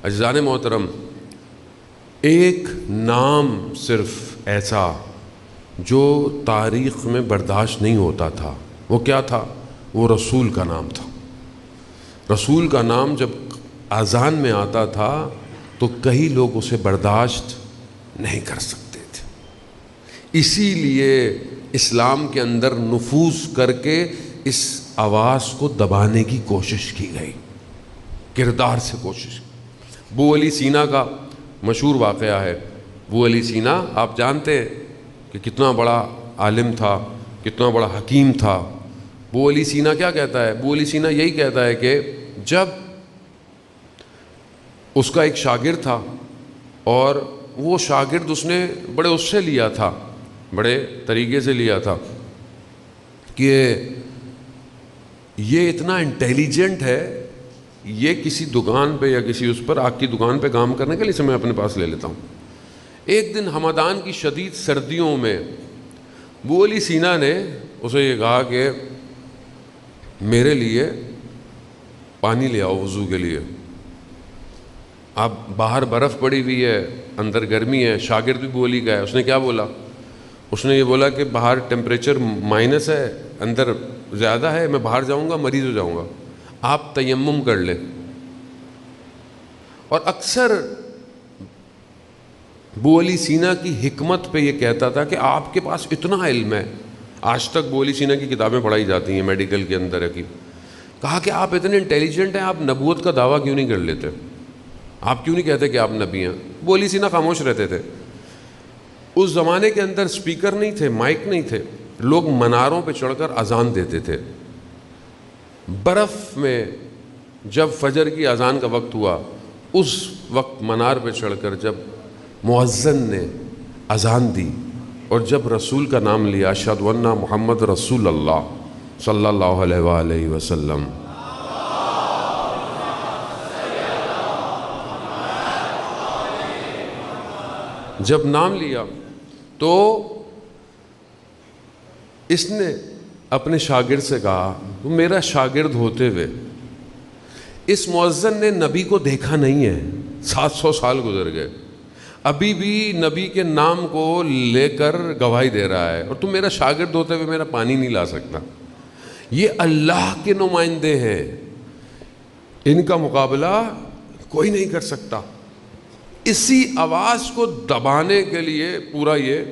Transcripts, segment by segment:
عزیزان محترم، ایک نام صرف ایسا جو تاریخ میں برداشت نہیں ہوتا تھا، وہ کیا تھا؟ وہ رسول کا نام تھا۔ رسول کا نام جب اذان میں آتا تھا تو کئی لوگ اسے برداشت نہیں کر سکتے تھے، اسی لیے اسلام کے اندر نفوذ کر کے اس آواز کو دبانے کی کوشش کی گئی، کردار سے کوشش۔ ابو علی سینا کا مشہور واقعہ ہے۔ ابو علی سینا آپ جانتے ہیں کہ کتنا بڑا عالم تھا، کتنا بڑا حکیم تھا۔ ابو علی سینا کیا کہتا ہے؟ ابو علی سینا یہی کہتا ہے کہ جب اس کا ایک شاگرد تھا اور وہ شاگرد اس نے بڑے اس سے لیا تھا، بڑے طریقے سے لیا تھا کہ یہ اتنا انٹیلیجنٹ ہے، یہ کسی دکان پہ یا کسی اس پر آگ کی دکان پہ کام کرنے کے لیے اسے میں اپنے پاس لے لیتا ہوں۔ ایک دن ہمدان کی شدید سردیوں میں ابو علی سینا نے اسے یہ کہا کہ میرے لیے پانی لے آؤ وضو کے لیے۔ اب باہر برف پڑی ہوئی ہے، اندر گرمی ہے، شاگرد بھی ابو علی کا ہے۔ اس نے کیا بولا؟ اس نے یہ بولا کہ باہر ٹیمپریچر مائنس ہے، اندر زیادہ ہے، میں باہر جاؤں گا مریض ہو جاؤں گا، آپ تیمم کر لیں۔ اور اکثر ابو علی سینا کی حکمت پہ یہ کہتا تھا کہ آپ کے پاس اتنا علم ہے، آج تک ابو علی سینا کی کتابیں پڑھائی جاتی ہیں میڈیکل کے اندر کی، کہا کہ آپ اتنے انٹیلیجنٹ ہیں، آپ نبوت کا دعویٰ کیوں نہیں کر لیتے؟ آپ کیوں نہیں کہتے کہ آپ نبی ہیں؟ ابو علی سینا خاموش رہتے تھے۔ اس زمانے کے اندر سپیکر نہیں تھے، مائک نہیں تھے، لوگ مناروں پہ چڑھ کر اذان دیتے تھے۔ برف میں جب فجر کی اذان کا وقت ہوا، اس وقت منار پہ چڑھ کر جب مؤذن نے اذان دی اور جب رسول کا نام لیا، اشہد ان محمد رسول اللہ صلی اللہ علیہ وآلہ وسلم، جب نام لیا تو اس نے اپنے شاگرد سے کہا، میرا شاگرد ہوتے ہوئے اس مؤذن نے نبی کو دیکھا نہیں ہے، 700 سال گزر گئے، ابھی بھی نبی کے نام کو لے کر گواہی دے رہا ہے، اور تم میرا شاگرد ہوتے ہوئے میرا پانی نہیں لا سکتا۔ یہ اللہ کے نمائندے ہیں، ان کا مقابلہ کوئی نہیں کر سکتا۔ اسی آواز کو دبانے کے لیے پورا یہ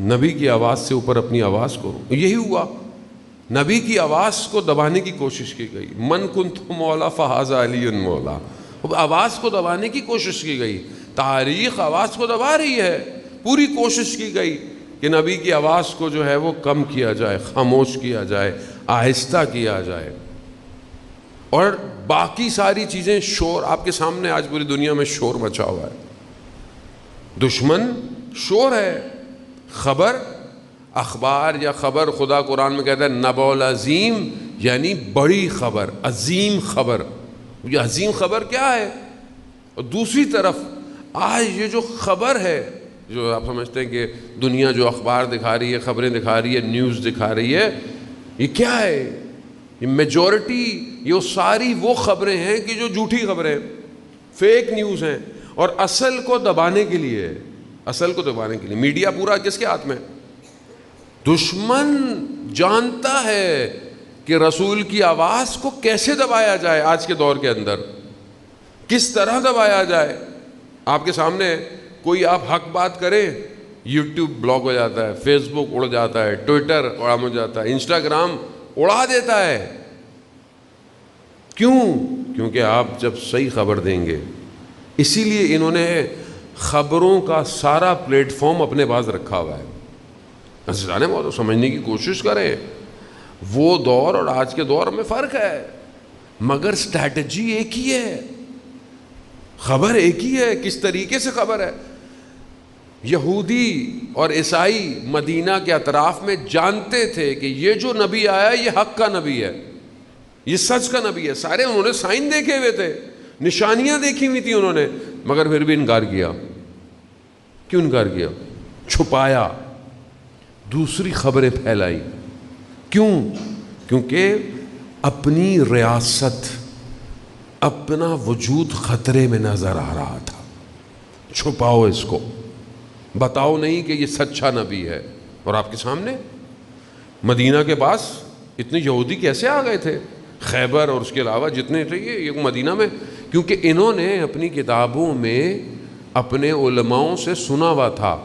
نبی کی آواز سے اوپر اپنی آواز کو، یہی ہوا، نبی کی آواز کو دبانے کی کوشش کی گئی۔ من کنت مولا فہذا علی مولا، آواز کو دبانے کی کوشش کی گئی۔ تاریخ آواز کو دبا رہی ہے، پوری کوشش کی گئی کہ نبی کی آواز کو جو ہے وہ کم کیا جائے، خاموش کیا جائے، آہستہ کیا جائے، اور باقی ساری چیزیں شور آپ کے سامنے آج پوری دنیا میں شور مچا ہوا ہے، دشمن شور ہے، خبر، اخبار یا خبر، خدا قرآن میں کہتا ہے نبأ العظیم، یعنی بڑی خبر، عظیم خبر۔ یہ عظیم خبر کیا ہے؟ اور دوسری طرف آج یہ جو خبر ہے، جو آپ سمجھتے ہیں کہ دنیا جو اخبار دکھا رہی ہے، خبریں دکھا رہی ہے، نیوز دکھا رہی ہے، یہ کیا ہے؟ یہ میجورٹی، یہ ساری وہ خبریں ہیں کہ جو جھوٹی خبریں، فیک نیوز ہیں، اور اصل کو دبانے کے لیے، اصل کو دبانے کے لیے میڈیا پورا کس کے ہاتھ میں؟ دشمن جانتا ہے کہ رسول کی آواز کو کیسے دبایا جائے، آج کے دور کے اندر کس طرح دبایا جائے۔ آپ کے سامنے کوئی آپ حق بات کریں، یوٹیوب بلاک ہو جاتا ہے، فیس بک اڑ جاتا ہے، ٹویٹر اڑا ہو جاتا ہے، انسٹاگرام اڑا دیتا ہے۔ کیوں؟ کیونکہ آپ جب صحیح خبر دیں گے، اسی لیے انہوں نے خبروں کا سارا پلیٹ فارم اپنے پاس رکھا ہوا ہے۔ عزیزان محترم، سمجھنے کی کوشش کریں، وہ دور اور آج کے دور میں فرق ہے، مگر اسٹریٹجی ایک ہی ہے، خبر ایک ہی ہے۔ کس طریقے سے خبر ہے؟ یہودی اور عیسائی مدینہ کے اطراف میں جانتے تھے کہ یہ جو نبی آیا یہ حق کا نبی ہے، یہ سچ کا نبی ہے، سارے انہوں نے سائن دیکھے ہوئے تھے، نشانیاں دیکھی ہوئی تھی انہوں نے، مگر پھر بھی انکار کیا۔ کیوں انکار کیا؟ چھپایا، دوسری خبریں پھیلائی۔ کیوں؟ کیونکہ اپنی ریاست، اپنا وجود خطرے میں نظر آ رہا تھا. چھپاؤ اس کو، بتاؤ نہیں کہ یہ سچا نبی ہے. اور آپ کے سامنے مدینہ کے پاس اتنے یہودی کیسے آ گئے تھے؟ خیبر اور اس کے علاوہ جتنے تھے یہ مدینہ میں، کیونکہ انہوں نے اپنی کتابوں میں اپنے علماؤں سے سنا ہوا تھا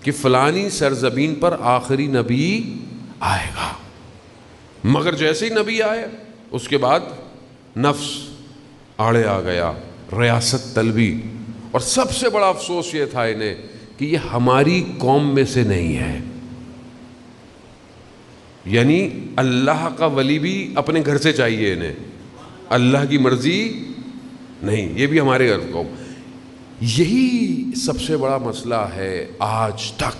کہ فلانی سرزمین پر آخری نبی آئے گا. مگر جیسے ہی نبی آئے اس کے بعد نفس آڑے آ گیا، ریاست طلبی. اور سب سے بڑا افسوس یہ تھا انہیں کہ یہ ہماری قوم میں سے نہیں ہے. یعنی اللہ کا ولی بھی اپنے گھر سے چاہیے انہیں، اللہ کی مرضی نہیں، یہ بھی ہمارے گھر کو. یہی سب سے بڑا مسئلہ ہے آج تک.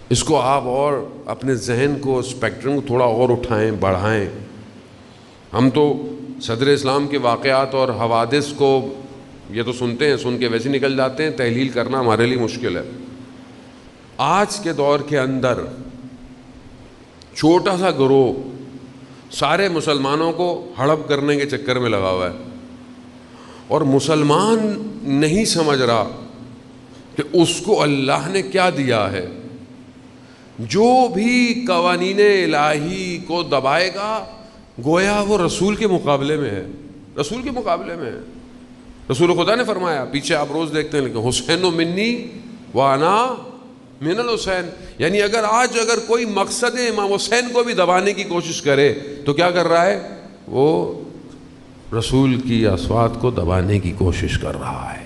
اس کو آپ اور اپنے ذہن کو، اسپیکٹرم کو تھوڑا اور اٹھائیں، بڑھائیں. ہم تو صدر اسلام کے واقعات اور حوادث کو یہ تو سنتے ہیں، سن کے ویسے نکل جاتے ہیں، تحلیل کرنا ہمارے لیے مشکل ہے. آج کے دور کے اندر چھوٹا سا گروہ سارے مسلمانوں کو ہڑپ کرنے کے چکر میں لگا ہوا ہے، اور مسلمان نہیں سمجھ رہا کہ اس کو اللہ نے کیا دیا ہے. جو بھی قوانین الہی کو دبائے گا گویا وہ رسول کے مقابلے میں ہے، رسول کے مقابلے میں ہے. رسول خدا نے فرمایا، پیچھے آپ روز دیکھتے ہیں لیکن حسین منی وانا من الحسین. یعنی اگر کوئی مقصد امام حسین کو بھی دبانے کی کوشش کرے تو کیا کر رہا ہے؟ وہ رسول کی اصوات کو دبانے کی کوشش کر رہا ہے.